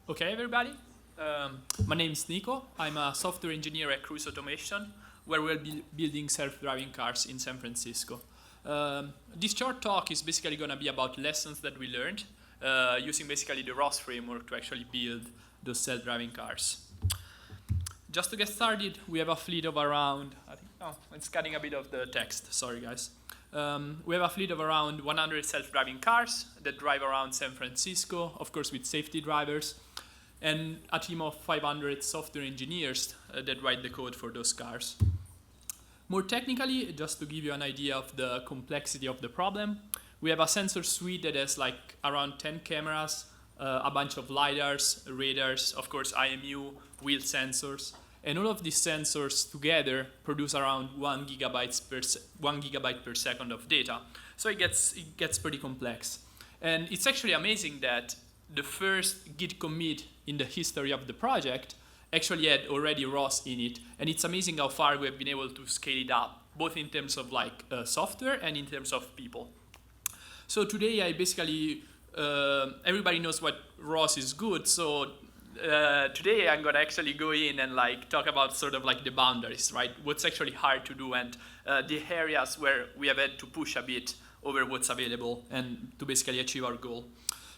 Okay, everybody. My name is Nico. I'm a software engineer at Cruise Automation, where we're building self-driving cars in San Francisco. This short talk is basically going to be about lessons that we learned using basically the ROS framework to actually build those self-driving cars. Just to get started, we have a fleet of around, it's cutting a bit of the text, sorry guys. We have a fleet of around 100 self-driving cars that drive around San Francisco, of course with safety drivers, and a team of 500 software engineers that write the code for those cars. More technically, just to give you an idea of the complexity of the problem, we have a sensor suite that has like around 10 cameras, a bunch of LiDARs, radars, of course IMU, wheel sensors, and all of these sensors together produce around 1 gigabyte per second of data. So it gets pretty complex. And it's actually amazing that the first Git commit in the history of the project actually had already ROS in it. And it's amazing how far we have been able to scale it up, both in terms of like software and in terms of people. So today I basically, everybody knows what ROS is good, so today I'm gonna actually go in and like talk about sort of like the boundaries, right? What's actually hard to do and the areas where we have had to push a bit over what's available and to basically achieve our goal.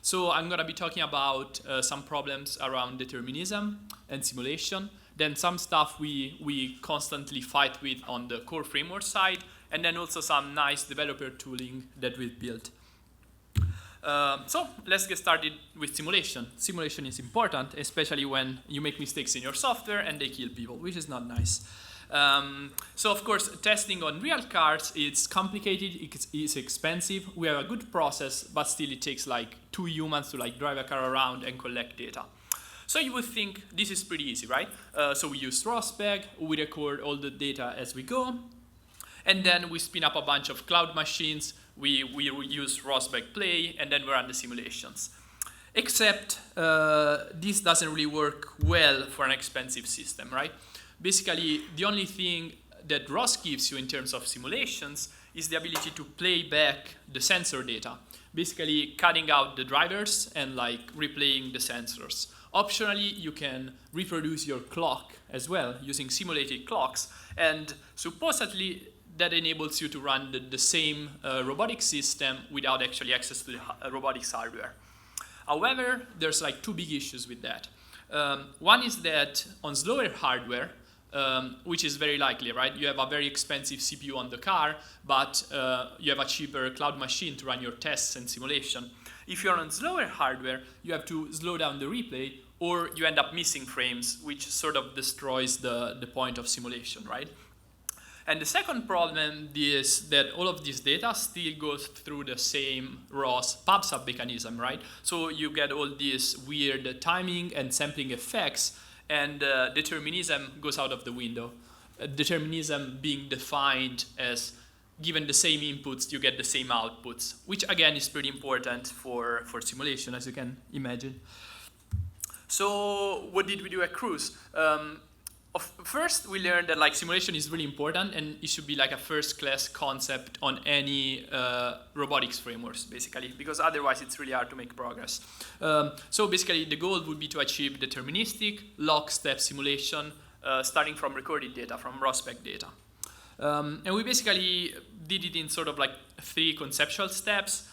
So I'm gonna be talking about some problems around determinism and simulation, then some stuff we constantly fight with on the core framework side, and then also some nice developer tooling that we've built. So let's get started with simulation. Simulation is important, especially when you make mistakes in your software and they kill people, which is not nice. So of course, testing on real cars, it's complicated, it's expensive. We have a good process, but still it takes like 2 humans to like drive a car around and collect data. So you would think this is pretty easy, right? So we use ROSpec, we record all the data as we go, and then we spin up a bunch of cloud machines, we use ROSpec Play, and then we run the simulations. Except this doesn't really work well for an expensive system, right? Basically, the only thing that ROS gives you in terms of simulations is the ability to play back the sensor data, basically cutting out the drivers and like replaying the sensors. Optionally, you can reproduce your clock as well using simulated clocks, and supposedly that enables you to run the same robotic system without actually access to the robotics hardware. However, there's like 2 big issues with that. One is that on slower hardware, which is very likely, right? You have a very expensive CPU on the car, but you have a cheaper cloud machine to run your tests and simulation. If you're on slower hardware, you have to slow down the replay, or you end up missing frames, which sort of destroys the point of simulation, right? And the second problem is that all of this data still goes through the same ROS pub/sub mechanism, right? So you get all these weird timing and sampling effects, and determinism goes out of the window. Determinism being defined as given the same inputs, you get the same outputs, which again is pretty important for simulation, as you can imagine. So what did we do at Cruise? First, we learned that like simulation is really important, and it should be like a first-class concept on any robotics frameworks, basically, because otherwise it's really hard to make progress. So basically, the goal would be to achieve deterministic, lockstep simulation, starting from recorded data, from ROSpec data. And we basically did it in sort of like 3 conceptual steps.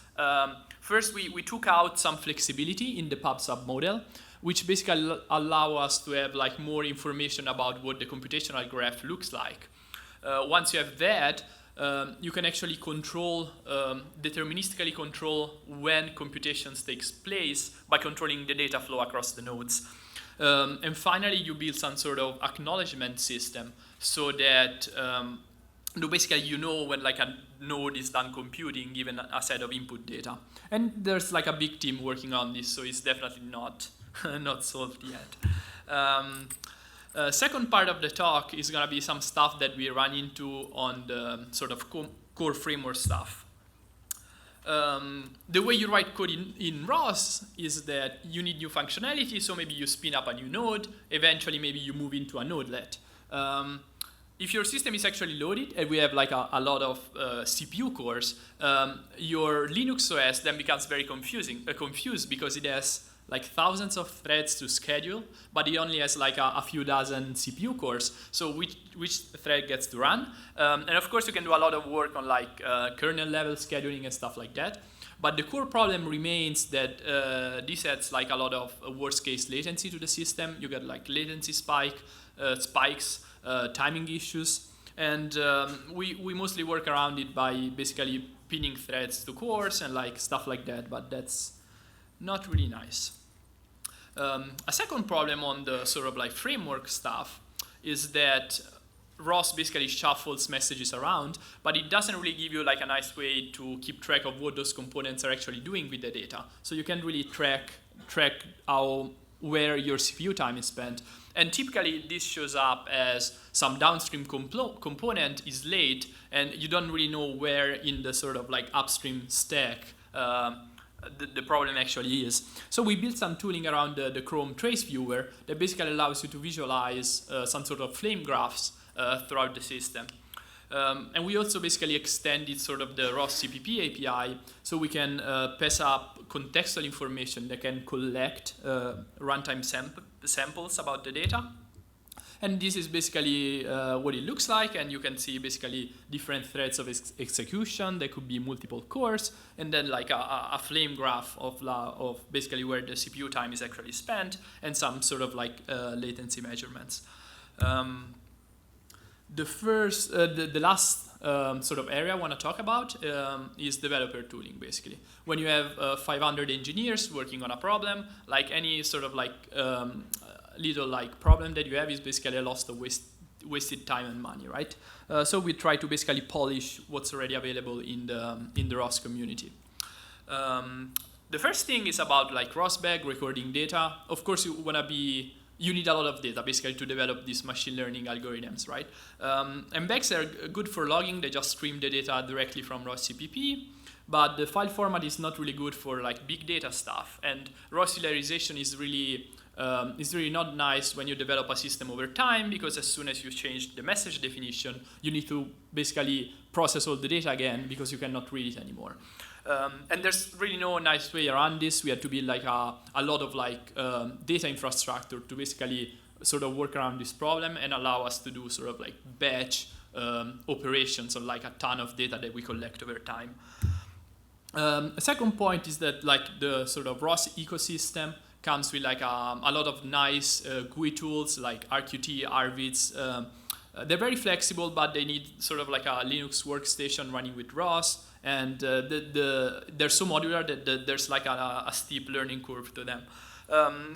First, we took out some flexibility in the pub/sub model, which basically allow us to have like more information about what the computational graph looks like. Once you have that, you can actually control, deterministically control when computations takes place by controlling the data flow across the nodes. And finally, you build some sort of acknowledgement system so that basically you know when like a node is done computing given a set of input data. And there's like a big team working on this, so it's definitely not solved yet. Second part of the talk is going to be some stuff that we run into on the sort of core framework stuff. The way you write code in ROS is that you need new functionality, so maybe you spin up a new node, eventually maybe you move into a nodelet. If your system is actually loaded, and we have like a lot of CPU cores, your Linux OS then becomes very confused because it has like thousands of threads to schedule, but it only has like a few dozen CPU cores. So which thread gets to run? And of course, you can do a lot of work on like kernel level scheduling and stuff like that. But the core problem remains that this adds like a lot of worst case latency to the system. You get like latency spikes, timing issues. And we mostly work around it by basically pinning threads to cores and like stuff like that, but that's not really nice. A second problem on the sort of like framework stuff is that ROS basically shuffles messages around, but it doesn't really give you like a nice way to keep track of what those components are actually doing with the data. So you can really track where your CPU time is spent. And typically this shows up as some downstream component is late, and you don't really know where in the sort of like upstream stack the problem actually is. So we built some tooling around the Chrome trace viewer that basically allows you to visualize some sort of flame graphs throughout the system. And we also basically extended sort of the ROS CPP API so we can pass up contextual information that can collect runtime samples about the data. And this is basically what it looks like, and you can see basically different threads of execution. There could be multiple cores, and then like a flame graph of basically where the CPU time is actually spent, and some sort of like latency measurements. The last sort of area I want to talk about is developer tooling, basically. When you have 500 engineers working on a problem, like any sort of like little like problem that you have is basically a loss of wasted time and money, right? So we try to basically polish what's already available in the ROS community. The first thing is about like ROSbag, recording data. Of course, you need a lot of data basically to develop these machine learning algorithms, right? And bags are good for logging. They just stream the data directly from ROS CPP, but the file format is not really good for like big data stuff. And ROS serialization is really not nice when you develop a system over time, because as soon as you change the message definition, you need to basically process all the data again because you cannot read it anymore. And there's really no nice way around this. We had to build like a lot of like data infrastructure to basically sort of work around this problem and allow us to do sort of like batch operations on like a ton of data that we collect over time. A second point is that like the sort of ROS ecosystem comes with like a lot of nice GUI tools like RQT, RVids. They're very flexible, but they need sort of like a Linux workstation running with ROS. And they're so modular that there's like a steep learning curve to them.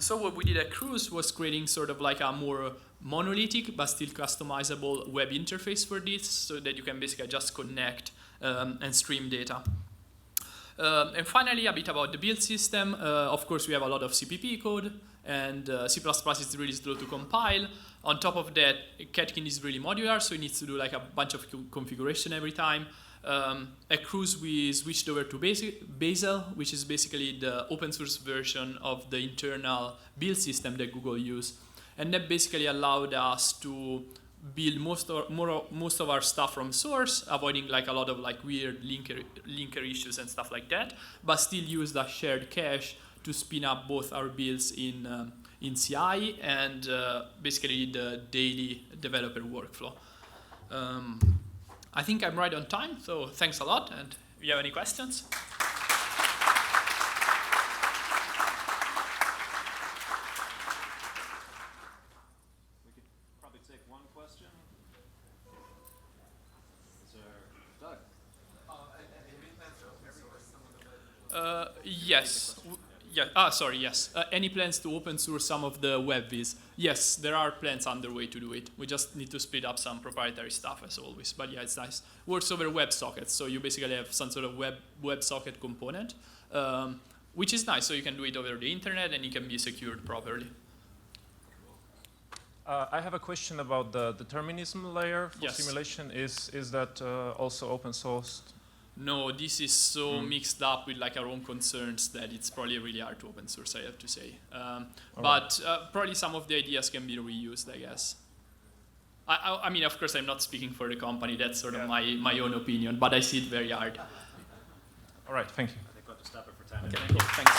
So what we did at Cruise was creating sort of like a more monolithic but still customizable web interface for this, so that you can basically just connect and stream data. And finally, a bit about the build system. Of course, we have a lot of CPP code, and C++ is really slow to compile. On top of that, Catkin is really modular, so it needs to do like a bunch of configuration every time. At Cruise, we switched over to Bazel, which is basically the open source version of the internal build system that Google used. And that basically allowed us to build most of our stuff from source, avoiding like a lot of like weird linker issues and stuff like that, but still use the shared cache to spin up both our builds in CI and basically the daily developer workflow. I think I'm right on time, so thanks a lot. And if you have any questions? We could probably take one question. Is there Doug? Yes. Yes. Any plans to open source some of the WebViz? Yes, there are plans underway to do it. We just need to split up some proprietary stuff as always. But yeah, it's nice. Works over WebSockets, so you basically have some sort of WebSocket component, which is nice. So you can do it over the internet and it can be secured properly. I have a question about the determinism layer for Yes. simulation. Is that also open sourced? No, this is so mixed up with like our own concerns that it's probably really hard to open source, I have to say. But probably some of the ideas can be reused, I guess. I mean, of course, I'm not speaking for the company. That's sort of my own opinion, but I see it very hard. All right, thank you. I think we'll have to stop it for time. Okay, cool. Thanks.